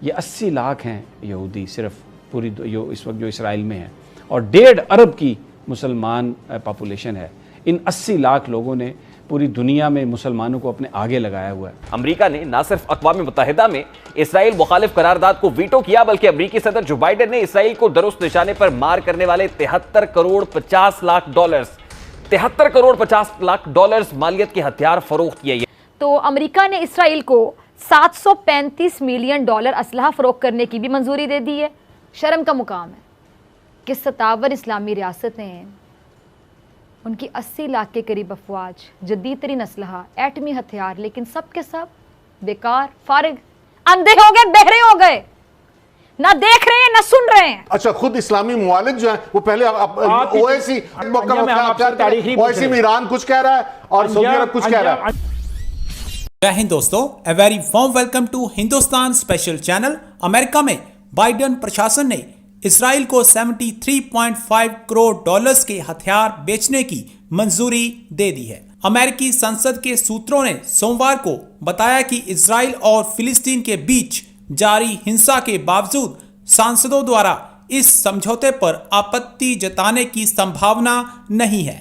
ये 80 लाख हैं यहूदी सिर्फ पूरी जो इस वक्त जो इसराइल में हैं, और 1.5 अरब की मुसलमान पॉपुलेशन है। इन 80 लाख लोगों ने पूरी दुनिया में मुसलमानों को अपने आगे लगाया हुआ है। अमेरिका ने न सिर्फ अक़वाम मुत्तहिदा में इसराइल मुखालिफ करारदाद को वीटो किया, बल्कि अमेरिकी सदर जो बाइडेन ने इसराइल को दुरुस्त निशाने पर मार करने वाले 73 करोड़ 50 लाख डॉलर्स 73 करोड़ 50 लाख डॉलर्स मालियत के हथियार फरोख्त किए। तो अमेरिका ने इसराइल को 735 मिलियन डॉलर असलहा फरोख्त करने की भी मंजूरी दे दी है। शर्म का मुकाम है कि 57 इस्लामी रियासतें हैं, उनकी 80 लाख के करीब अफवाज, जदीद तरीन असलहा, एटमी हथियार, लेकिन सब के सब बेकार, फारिग, अंधे हो गए, बहरे हो गए, ना देख रहे हैं ना सुन रहे हैं। अच्छा, खुद इस्लामी मुआलिद जो है वो पहले ओएसी में ईरान कुछ कह रहा है और सऊदी अरब कुछ कह रहा है। जय हिंद दोस्तों, a very warm welcome to Hindustan special channel. America में बाइडेन प्रशासन ने इसराइल को 73.5 करोड़ डॉलर्स के हथियार बेचने की मंजूरी दे दी है। अमेरिकी संसद के सूत्रों ने सोमवार को बताया कि इसराइल और फिलिस्तीन के बीच जारी हिंसा के बावजूद सांसदों द्वारा इस समझौते पर आपत्ति जताने की संभावना नहीं है।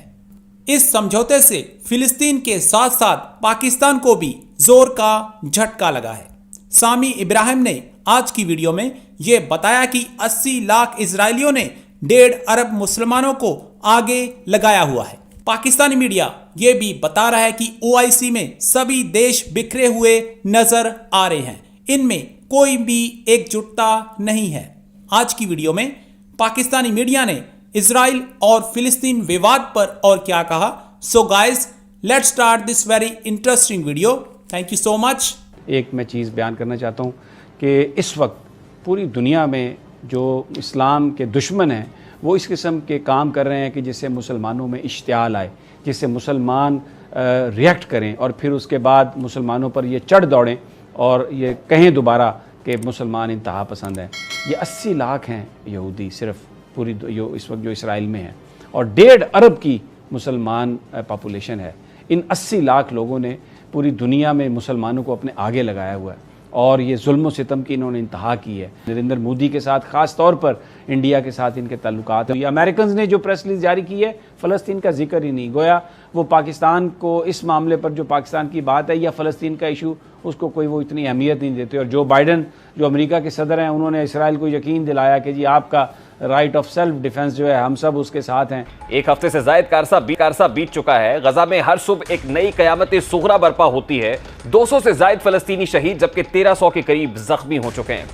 इस समझौते से फिलिस्तीन के साथ साथ पाकिस्तान को भी जोर का झटका लगा है। सामी इब्राहिम ने आज की वीडियो में ये बताया कि 80 लाख इजरायलियों ने 1.5 अरब मुसलमानों को आगे लगाया हुआ है। पाकिस्तानी मीडिया ये भी बता रहा है कि ओआईसी में सभी देश बिखरे हुए नजर आ रहे हैं, इनमें कोई भी एकजुटता नहीं है। आज की वीडियो में पाकिस्तानी मीडिया ने इजराइल और फिलिस्तीन विवाद पर और क्या कहा। So guys, let's start this very interesting video. Thank you so much. एक मैं चीज़ बयान करना चाहता हूँ कि इस वक्त पूरी दुनिया में जो इस्लाम के दुश्मन हैं वो इस किस्म के काम कर रहे हैं कि जिससे मुसलमानों में इश्तियाल आए, जिससे मुसलमान रिएक्ट करें और फिर उसके बाद मुसलमानों पर ये चढ़ दौड़ें और ये कहें दोबारा कि मुसलमान इंतहा पसंद हैं। ये 80 लाख हैं यहूदी सिर्फ पूरी जो इस वक्त जो इसराइल में हैं, और 1.5 अरब की मुसलमान पॉपुलेशन है। इन 80 लाख लोगों ने पूरी दुनिया में मुसलमानों को अपने आगे लगाया हुआ है और ये जुल्म और सितम की इन्होंने इंतहा की है। नरेंद्र मोदी के साथ ख़ास तौर पर इंडिया के साथ इनके ताल्लुकात हैं। अमेरिकन ने जो प्रेस रिलीज जारी की है, फ़लस्तीन का जिक्र ही नहीं, गोया वो पाकिस्तान को इस मामले पर जो पाकिस्तान की बात है या फ़लस्तीन का इशू, उसको कोई वो इतनी अहमियत नहीं देते। और जो बाइडेन जो अमेरिका के सदर हैं, उन्होंने इसराइल को यकीन दिलाया कि जी आपका राइट ऑफ सेल्फ डिफेंस जो है हम सब उसके साथ हैं। एक हफ्ते से जायद कारसा बीत चुका है। गजा में हर सुबह एक नई कयामत सुगरा बर्पा होती है। 200 से जायद फलस्तीनी शहीद जबकि 1300 के करीब जख्मी हो चुके हैं।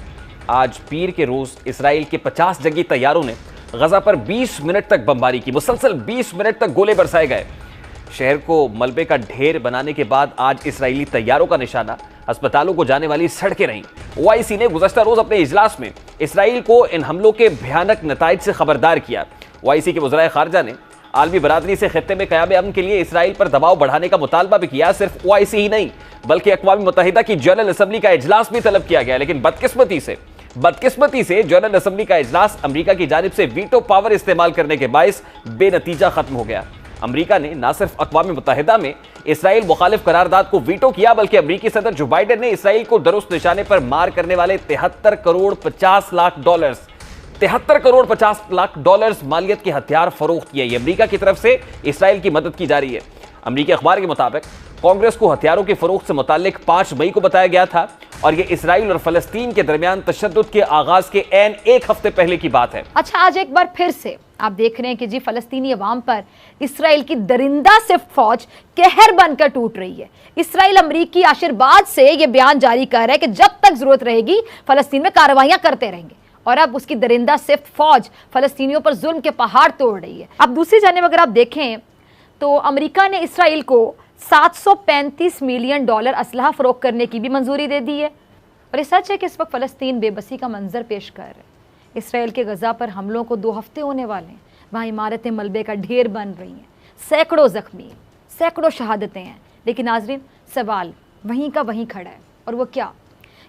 आज पीर के रोज इसराइल के 50 जंगी तैयारों ने गजा पर 20 मिनट तक बमबारी की। मुसलसल 20 मिनट तक गोले बरसाए गए। शहर को मलबे का ढेर बनाने के बाद आज इसराइली तैयारों का निशाना अस्पतालों को जाने वाली सड़कें रहीं। ओआईसी ने गुज़श्ता रोज अपने इजलास में इसराइल को इन हमलों के भयानक नताइज से खबरदार किया। ओआईसी के वज़राए ख़ारजा ने आलमी बरादरी से खित्ते में क़याम अमन के लिए इसराइल पर दबाव बढ़ाने का मुतालबा भी किया। सिर्फ ओआईसी ही नहीं बल्कि अक़वाम मुत्तहिदा की जनरल असम्बली का इजलास भी तलब किया गया, लेकिन बदकिस्मती से जनरल असम्बली का इजलास अमरीका की जानिब से वीटो पावर इस्तेमाल करने के बायस बेनतीजा खत्म हो गया। अमेरिका ने न सिर्फ अक़वाम मुत्तहिदा में इसराइल मुखालिफ करारदाद को वीटो किया, बल्कि अमेरिकी सदर जो बाइडेन ने इसराइल को दुरुस्त निशाने पर मार करने वाले 73 करोड़ 50 लाख डॉलर्स 73 करोड़ 50 लाख डॉलर्स मालियत के हथियार फरोख्त किए। अमेरिका की तरफ से इसराइल की मदद की जा रही है। अमेरिकी अखबार के मुताबिक कांग्रेस को हथियारों की फरोख्त से मुताल्लिक 5 मई को बताया गया था और ये इसराइल और फलस्तीन के दरमियान तशद्दुद के आगाज के ऐन एक हफ्ते पहले की बात है। अच्छा, आज एक बार फिर से आप देख रहे हैं कि जी फलस्तीनी अवाम पर इसराइल की दरिंदा सिफ्त फौज कहर बनकर टूट रही है। इसराइल अमरीकी आशीर्वाद से यह बयान जारी कर रहा है कि जब तक जरूरत रहेगी फलस्तीन में कार्रवाइयां करते रहेंगे, और अब उसकी दरिंदा सिफ्त फौज फलस्तीनियों पर जुल्म के पहाड़ तोड़ रही है। अब दूसरी जानिब अगर आप देखें तो अमेरिका ने इसराइल को 735 मिलियन डॉलर असलहा फरोख्त करने की भी मंजूरी दे दी है। और ये सच है कि इस वक्त फलस्तीन बेबसी का मंजर पेश कर रहे हैं। इसराइल के गजा पर हमलों को 2 हफ्ते होने वाले हैं। वहाँ इमारतें मलबे का ढेर बन रही हैं, सैकड़ों जख्मी, सैकड़ों शहादतें हैं। लेकिन नाजरीन, सवाल वहीं का वहीं खड़ा है, और वो क्या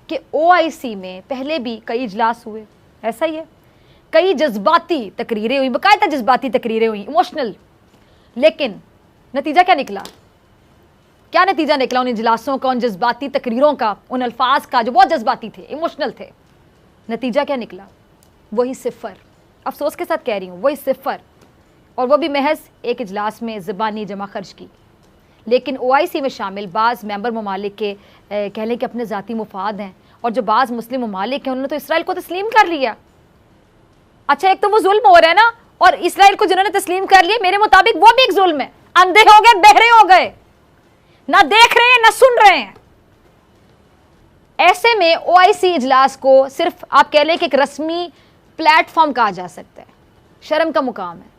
कि ओआईसी में पहले भी कई इजलास हुए, ऐसा ही है, कई जज्बाती तकरीरें हुई, बाकायदा जज्बाती तकरीरें हुई, इमोशनल, लेकिन नतीजा क्या निकला? उन इजलासों का, उन जज्बाती तकरीरों का, उन अल्फाज का जो बहुत जज्बाती थे, इमोशनल थे? नतीजा क्या निकला? वही सिफर। अफसोस के साथ कह रही हूँ, वही सिफर, और वो भी महज एक इजलास में ज़बानी जमा खर्च की। लेकिन OIC में शामिल बाज़ मेंबर ममालिक के कह लें कि अपने ज़ाती मुफाद हैं, और जो बाज़ मुस्लिम ममालिक हैं उन्होंने तो इसराइल को तस्लीम कर लिया। अच्छा, एक तो वो जुल्म हो रहा है ना, और इसराइल को जिन्होंने तस्लीम कर लिया, मेरे मुताबिक वो भी एक जुल्म है। अंधे हो गए, बहरे हो गए, ना देख रहे हैं ना सुन रहे हैं। ऐसे में OIC इजलास को सिर्फ आप कह लें कि एक रस्मी प्लेटफॉर्म कहा जा सकता है। शर्म का मुकाम है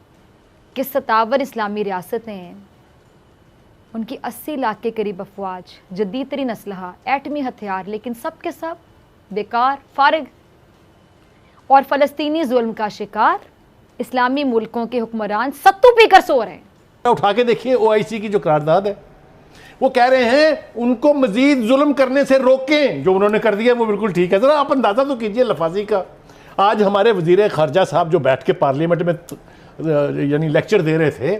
कि 57 इस्लामी रियासतें हैं, उनकी 80 लाख के करीब अफवाज, जदीद तरीन असलहा, एटमी हथियार, लेकिन सब के सब बेकार, फारिग, और फ़लस्तीनी जुल्म का शिकार इस्लामी मुल्कों के हुक्मरान सत्तू पीकर सो रहे हैं। उठा के देखिए OIC की जो करारदाद है, वो कह रहे हैं उनको मजीद जुल्म करने से रोकें। जो उन्होंने कर दिया वो बिल्कुल ठीक है। जरा आप अंदाजा तो कीजिए लफाजी का। आज हमारे वजीर खारजा साहब जो बैठ के पार्लियामेंट में यानी लेक्चर दे रहे थे,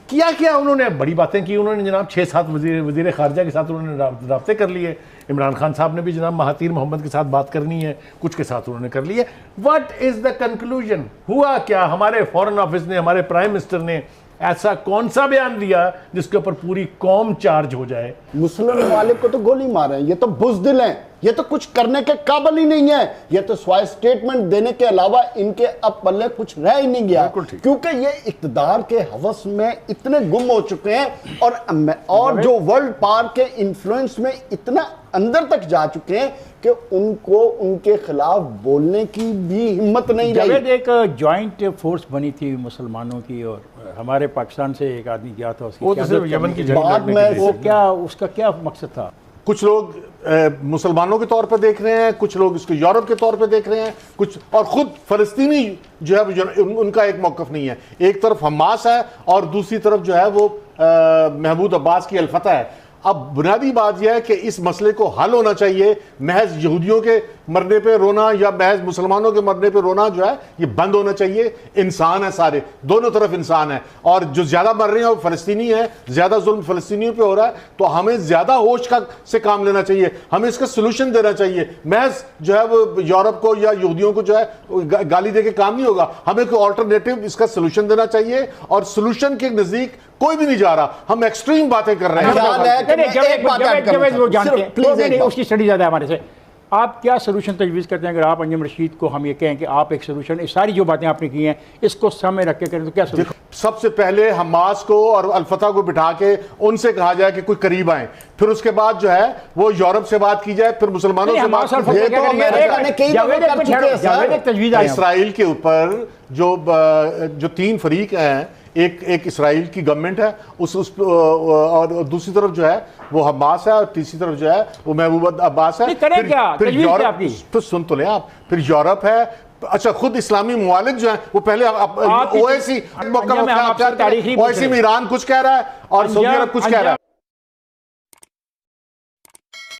क्या क्या उन्होंने बड़ी बातें की। उन्होंने जनाब 6-7 वजीर खारजा के साथ उन्होंने राब्ते कर लिए। इमरान खान साहब ने भी जनाब महातीर मोहम्मद के साथ बात करनी है, कुछ के साथ उन्होंने कर लिए। What is the conclusion? हुआ क्या? हमारे फॉरेन ऑफिस ने, हमारे प्राइम मिनिस्टर ने ऐसा कौन सा बयान दिया जिसके ऊपर पूरी कौम चार्ज हो जाए? मुस्लिम ममालिक को तो गोली मारे, ये तो बुज़दिल हैं, ये तो कुछ करने के काबिल ही नहीं है। ये तो स्वाय स्टेटमेंट देने के अलावा इनके अब पल्ले कुछ रह ही नहीं गया, क्योंकि ये इक़्तिदार के हवस में इतने गुम हो चुके हैं और जो वर्ल्ड पावर के इन्फ्लुएंस में इतना अंदर तक जा चुके हैं कि उनको उनके खिलाफ बोलने की भी हिम्मत नहीं रही। एक जॉइंट फोर्स बनी थी मुसलमानों की, और हमारे पाकिस्तान से एक आदमी गया था, वो क्या, उसका क्या मकसद था? कुछ लोग मुसलमानों के तौर पर देख रहे हैं, कुछ लोग इसको यूरोप के तौर पर देख रहे हैं, कुछ और खुद फलस्तीनी जो है उनका एक मौकफ नहीं है। एक तरफ हमास है और दूसरी तरफ जो है वो महमूद अब्बास की अल-फतह है। अब बुनियादी बात यह है कि इस मसले को हल होना चाहिए। महज यहूदियों के मरने पे रोना या महज मुसलमानों के मरने पे रोना जो है ये बंद होना चाहिए। इंसान है, सारे दोनों तरफ इंसान है, और जो ज्यादा मर रहे हैं वो फलस्तीनी है, ज्यादा जुल्म फलस्तीनियों पे हो रहा है। तो हमें ज्यादा होश से काम लेना चाहिए, हमें इसका सोल्यूशन देना चाहिए। महज जो है वो यूरोप को या यहूदियों को जो है गाली दे के काम नहीं होगा, हमें कोई ऑल्टरनेटिव इसका सोल्यूशन देना चाहिए। और सोल्यूशन के नजदीक कोई भी नहीं जा रहा, हम एक्सट्रीम बातें कर रहे हैं। उसकी स्टडी ज्यादा है हमारे से। आप क्या सोल्यूशन तजवीज़ करते हैं? अगर आप अंजुम रशीद को हम ये कहें कि आप एक सोल्यूशन, सारी जो बातें आपने की हैं इसको सामने रख के करें, तो क्या सोल्यूशन? सबसे पहले हमास को और अल-फतह को बिठा के उनसे कहा जाए कि कोई करीब आए, फिर उसके बाद जो है वो यूरोप से बात की जाए, फिर मुसलमानों से बात। इसराइल के ऊपर जो 3 फरीक हैं, एक इसराइल की गवर्नमेंट है, और दूसरी तरफ जो है वो हमास है, और तीसरी तरफ जो है वो महमूद अब्बास है। फिर यूरोप, तो सुन तो लें आप, फिर यूरोप है। अच्छा, खुद इस्लामी मुआलिक जो है वो पहले OIC में ईरान कुछ कह रहा है और सऊदी अरब कुछ कह रहा है।